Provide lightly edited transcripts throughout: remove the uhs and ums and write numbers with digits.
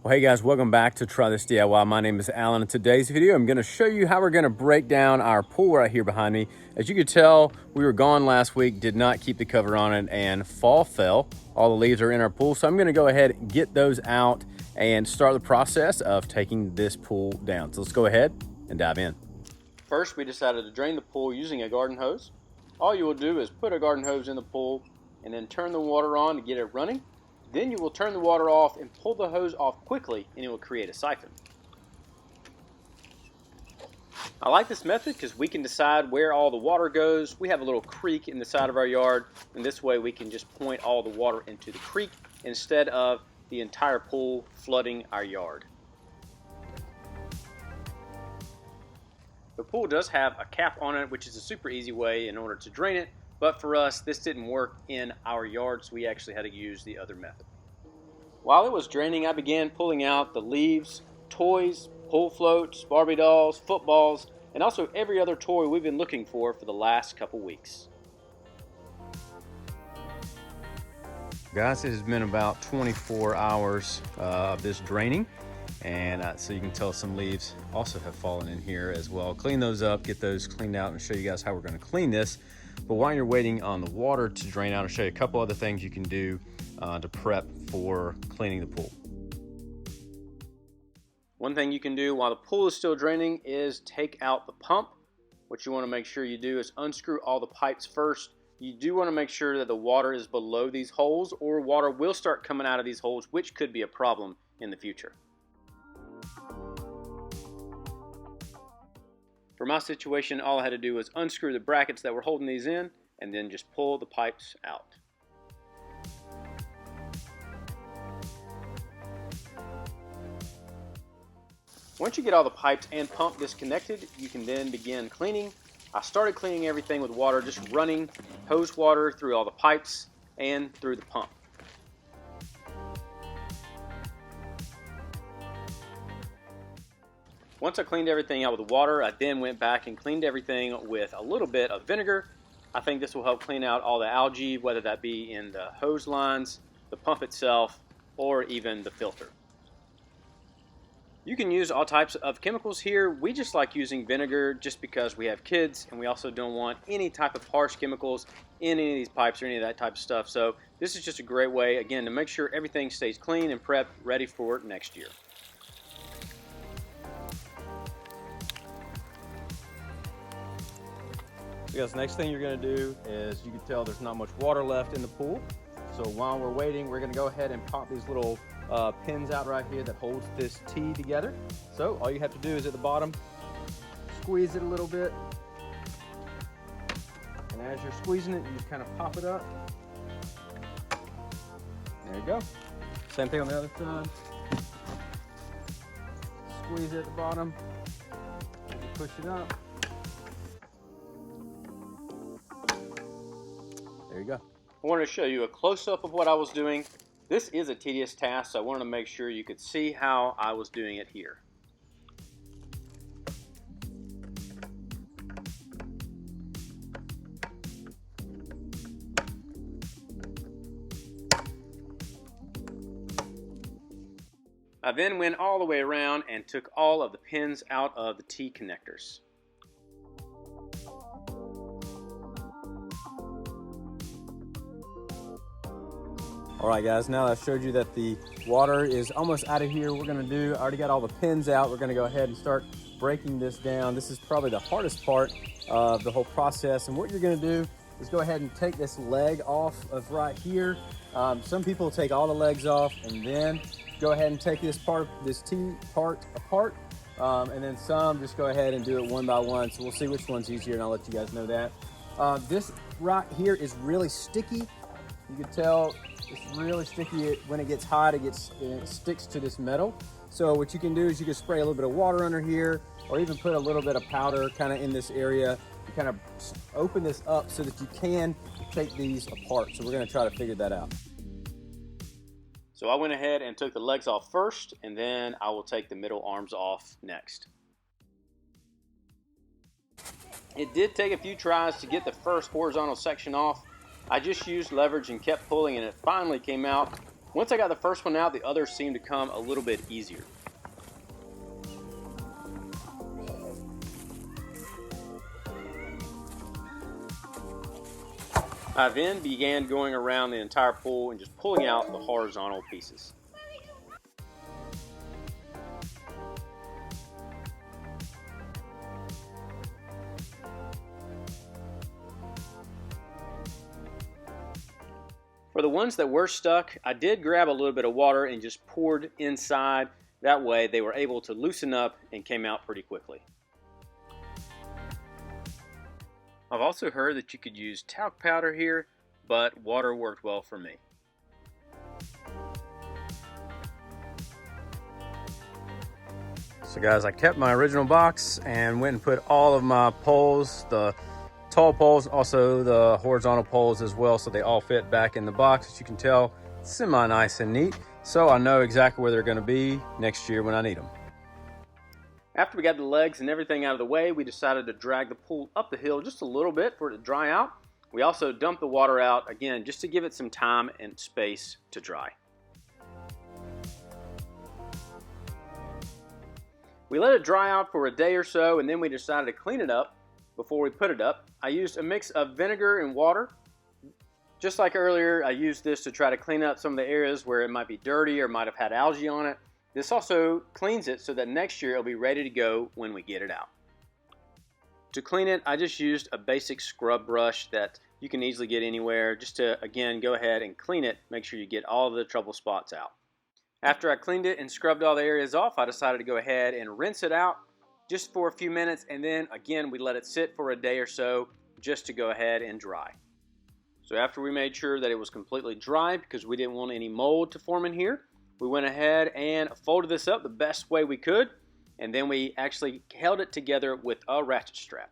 Well, hey guys, welcome back to Try This DIY. My name is Alan. In today's video, I'm going to show you how we're going to break down our pool right here behind me. As you could tell, we were gone last week, did not keep the cover on it, and fall fell. All the leaves are in our pool, so I'm going to go ahead and get those out and start the process of taking this pool down. So let's go ahead and dive in. First, we decided to drain the pool using a garden hose. All you will do is put a garden hose in the pool and then turn the water on to get it running. Then you will turn the water off and pull the hose off quickly, and it will create a siphon. I like this method because we can decide where all the water goes. We have a little creek in the side of our yard, and this way we can just point all the water into the creek instead of the entire pool flooding our yard. The pool does have a cap on it, which is a super easy way in order to drain it. But for us, this didn't work in our yard, so we actually had to use the other method. While it was draining, I began pulling out the leaves, toys, pool floats, Barbie dolls, footballs, and also every other toy we've been looking for the last couple weeks. Guys, it has been about 24 hours of this draining, and so you can tell some leaves also have fallen in here as well. Clean those up, get those cleaned out, and show you guys how we're going to clean this. But while you're waiting on the water to drain out, I'll show you a couple other things you can do to prep for cleaning the pool. One thing you can do while the pool is still draining is take out the pump. What you want to make sure you do is unscrew all the pipes first. You do want to make sure that the water is below these holes, or water will start coming out of these holes, which could be a problem in the future. For my situation, all I had to do was unscrew the brackets that were holding these in and then just pull the pipes out. Once you get all the pipes and pump disconnected, you can then begin cleaning. I started cleaning everything with water, just running hose water through all the pipes and through the pump. Once I cleaned everything out with water, I then went back and cleaned everything with a little bit of vinegar. I think this will help clean out all the algae, whether that be in the hose lines, the pump itself, or even the filter. You can use all types of chemicals here. We just like using vinegar just because we have kids, and we also don't want any type of harsh chemicals in any of these pipes or any of that type of stuff. So this is just a great way, again, to make sure everything stays clean and prepped, ready for next year. Because next thing you're going to do is, you can tell there's not much water left in the pool. So while we're waiting, we're going to go ahead and pop these little pins out right here that holds this T together. So all you have to do is at the bottom, squeeze it a little bit. And as you're squeezing it, you just kind of pop it up. There you go. Same thing on the other side. Squeeze it at the bottom. Push it up. There you go. I wanted to show you a close-up of what I was doing. This is a tedious task, so I wanted to make sure you could see how I was doing it here. I then went all the way around and took all of the pins out of the T connectors. All right guys, now that I've showed you that the water is almost out of here, I already got all the pins out. We're gonna go ahead and start breaking this down. This is probably the hardest part of the whole process. And what you're gonna do is go ahead and take this leg off of right here. Some people take all the legs off and then go ahead and take this T part apart. And then some just go ahead and do it one by one. So we'll see which one's easier, and I'll let you guys know that. This right here is really sticky. You can tell it's really sticky. When it gets hot, it sticks to this metal. So what you can do is you can spray a little bit of water under here, or even put a little bit of powder kind of in this area. You kind of open this up so that you can take these apart. So we're going to try to figure that out. So I went ahead and took the legs off first, and then I will take the middle arms off next. It did take a few tries to get the first horizontal section off. I just used leverage and kept pulling, and it finally came out. Once I got the first one out, the others seemed to come a little bit easier. I then began going around the entire pool and just pulling out the horizontal pieces. For the ones that were stuck, I did grab a little bit of water and just poured inside. That way they were able to loosen up and came out pretty quickly. I've also heard that you could use talc powder here, but water worked well for me. So guys, I kept my original box and went and put all of my poles, the tall poles, also the horizontal poles as well, so they all fit back in the box. As you can tell, semi nice and neat, so I know exactly where they're going to be next year when I need them. After we got the legs and everything out of the way, we decided to drag the pool up the hill just a little bit for it to dry out. We also dumped the water out, again, just to give it some time and space to dry. We let it dry out for a day or so, and then we decided to clean it up before we put it up. I used a mix of vinegar and water. Just like earlier, I used this to try to clean up some of the areas where it might be dirty or might have had algae on it. This also cleans it so that next year it'll be ready to go when we get it out. To clean it, I just used a basic scrub brush that you can easily get anywhere, just to, again, go ahead and clean it, make sure you get all of the trouble spots out. After I cleaned it and scrubbed all the areas off, I decided to go ahead and rinse it out just for a few minutes, and then again we let it sit for a day or so just to go ahead and dry. So after we made sure that it was completely dry, because we didn't want any mold to form in here, we went ahead and folded this up the best way we could, and then we actually held it together with a ratchet strap.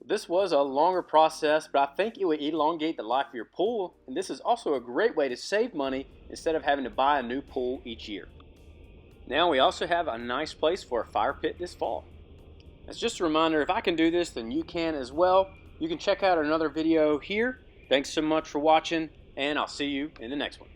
This was a longer process, but I think it would elongate the life of your pool, and this is also a great way to save money instead of having to buy a new pool each year. Now we also have a nice place for a fire pit this fall. That's just a reminder, if I can do this, then you can as well. You can check out another video here. Thanks so much for watching, and I'll see you in the next one.